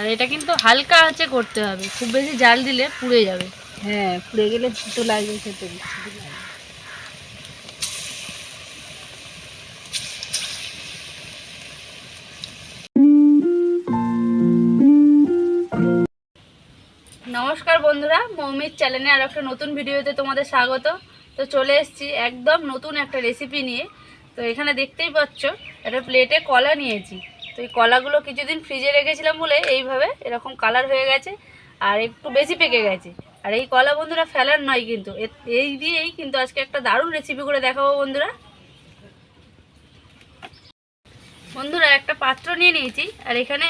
আর এটা কিন্তু হালকা আঁচে করতে হবে, খুব বেশি জাল দিলে পুড়ে যাবে। হ্যাঁ, পুড়ে গেলে তো লাগবে খেতে। নমস্কার বন্ধুরা, মৌমির চ্যানেলে আর একটা নতুন ভিডিওতে তোমাদের স্বাগত। তো চলে এসেছি একদম নতুন একটা রেসিপি নিয়ে। তো এখানে দেখতেই পাচ্ছ একটা প্লেটে কলা নিয়েছি। তো এই কলাগুলো কিছুদিন ফ্রিজে রেখেছিলাম বলে এইভাবে এরকম কালার হয়ে গেছে আর একটু বেশি পেকে গেছে। আর এই কলা বন্ধুরা ফেলার নয় কিন্তু, এই দিয়েই কিন্তু আজকে একটা দারুণ রেসিপি করে দেখাবো বন্ধুরা। বন্ধুরা একটা পাত্র নিয়ে নিয়েছি আর এখানে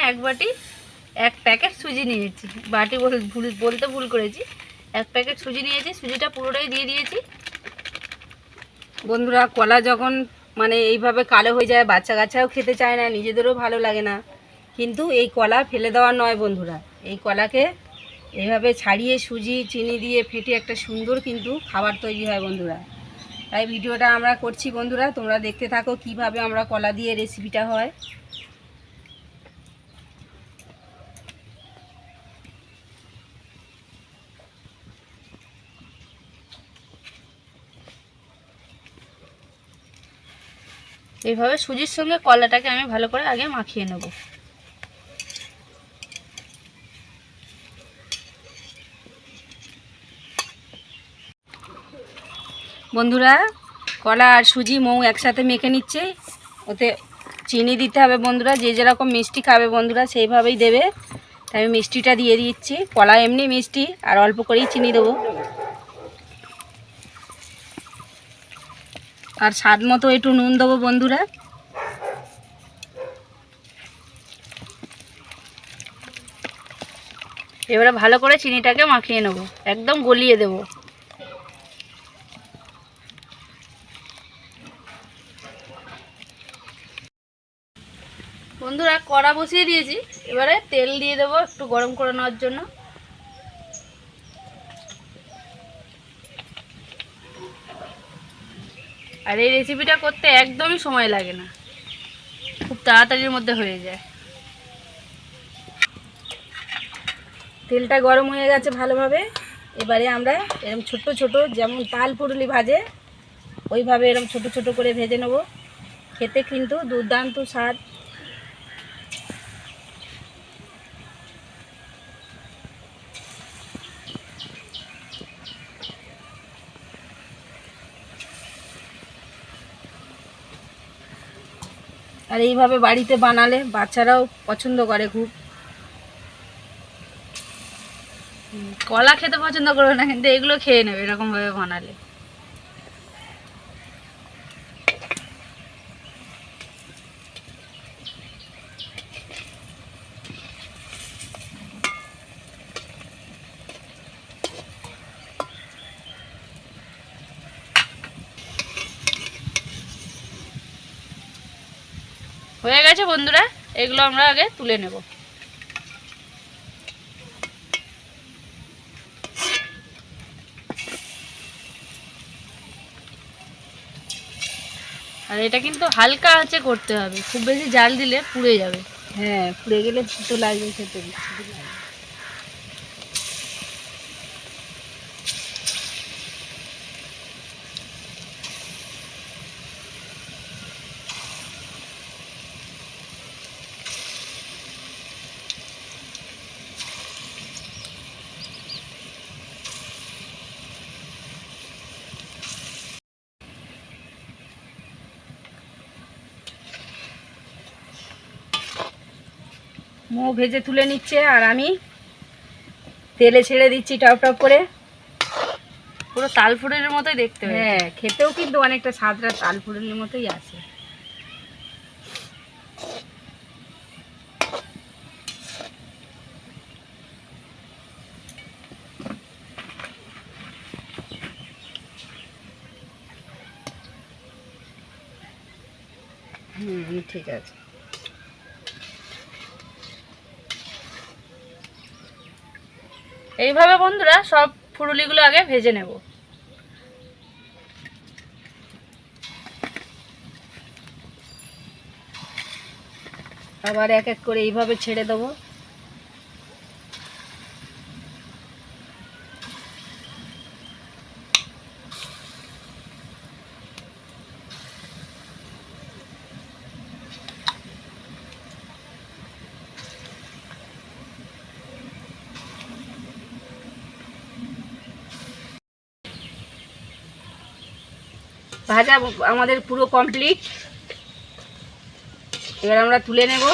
এক প্যাকেট সুজি নিয়েছি। বাটি বলতে ভুল করেছি, এক প্যাকেট সুজি নিয়েছি। সুজিটা পুরোটাই দিয়ে দিয়েছি। বন্ধুরা, কলা যখন এইভাবে কালো হয়ে যায়, বাচ্চা কাচ্চাও খেতে চায় না, নিজেদেরও ভালো লাগে না। কিন্তু এই কলা ফেলে দেওয়ার নয় বন্ধুরা, এই কলাকে এইভাবে ছাড়িয়ে সুজি চিনি দিয়ে ফেটে একটা সুন্দর কিন্তু খাবার তৈরি হয় বন্ধুরা। তাই ভিডিওটা আমরা করছি বন্ধুরা, তোমরা দেখতে থাকো কিভাবে আমরা কলা দিয়ে রেসিপিটা হয়। এইভাবে সুজির সঙ্গে কলাটাকে আমি ভালো করে আগে মাখিয়ে নেব। বন্ধুরা, কলা আর সুজি মৌ একসাথে মেখে নিচ্ছে। ওতে চিনি দিতে হবে বন্ধুরা, যে যেরকম মিষ্টি খাবে বন্ধুরা সেইভাবেই দেবে। তাই আমি মিষ্টিটা দিয়ে দিচ্ছি। কলা এমনি মিষ্টি, আর অল্প করেই চিনি দেবো। আর স্বাদ মতো একটু নুন দেবো বন্ধুরা। এবারে ভালো করে চিনিটাকে মাখিয়ে নেব, একদম গলিয়ে দেব। বন্ধুরা কড়া বসিয়ে দিয়েছি, এবারে তেল দিয়ে দেবো একটু গরম করে নেওয়ার জন্য। আর এই রেসিপিটা করতে একদমই সময় লাগে না, খুব তাড়াতাড়ির মধ্যে হয়ে যায়। তেলটা গরম হয়ে গেছে ভালোভাবে। এবারে আমরা এরকম ছোট ছোট, যেমন তাল পুরুলি ভাজে ওইভাবে এরকম ছোট ছোট করে ভেজে নেব। খেতে কিন্তু দুর্দান্ত স্বাদ। আর এইভাবে বাড়িতে বানালে বাচ্চারাও পছন্দ করে খুব। কলা খেতে পছন্দ করবে না, কিন্তু এগুলো খেয়ে নেবে এরকমভাবে বানালে। হয়ে গেছে বন্ধুরা, এগুলো আমরা আগে তুলে নেব। আর এটা কিন্তু হালকা আঁচে করতে হবে, খুব বেশি জাল দিলে পুড়ে যাবে। হ্যাঁ, পুড়ে গেলে তো লাগবে খেতে। মৌ ভেজে তুলে নিচ্ছে আর আমি তেলে ছেড়ে দিচ্ছি টপ টপ করে। পুরো তালফুড়ের মতোই দেখতে হবে। হ্যাঁ, খেতেও কিন্তু অনেকটা স্বাদটা তাল পুরুলির মতোই আছে। ঠিক আছে। এইভাবে বন্ধুরা সব ফুরুলিগুলো আগে ভেজে নেব। আবার এক এক করে এইভাবে ছেড়ে দেবো। ভাজা আমাদের পুরো কমপ্লিট। এবার আমরা তুলে নেব।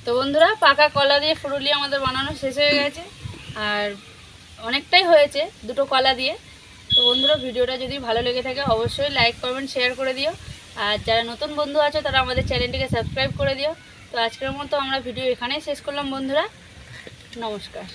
তো বন্ধুরা, পাকা কলা দিয়ে ফুরুলি আমাদের বানানো শেষ হয়ে গেছে, আর অনেকটাই হয়েছে দুটো কলা দিয়ে। তো বন্ধুরা, ভিডিওটা যদি ভালো লেগে থাকে অবশ্যই লাইক কমেন্ট শেয়ার করে দিও, আর যারা নতুন বন্ধু আছে তারা আমাদের চ্যানেলটিকে সাবস্ক্রাইব করে দিও। তো আজকের মতো আমরা ভিডিও এখানেই শেষ করলাম বন্ধুরা, নমস্কার।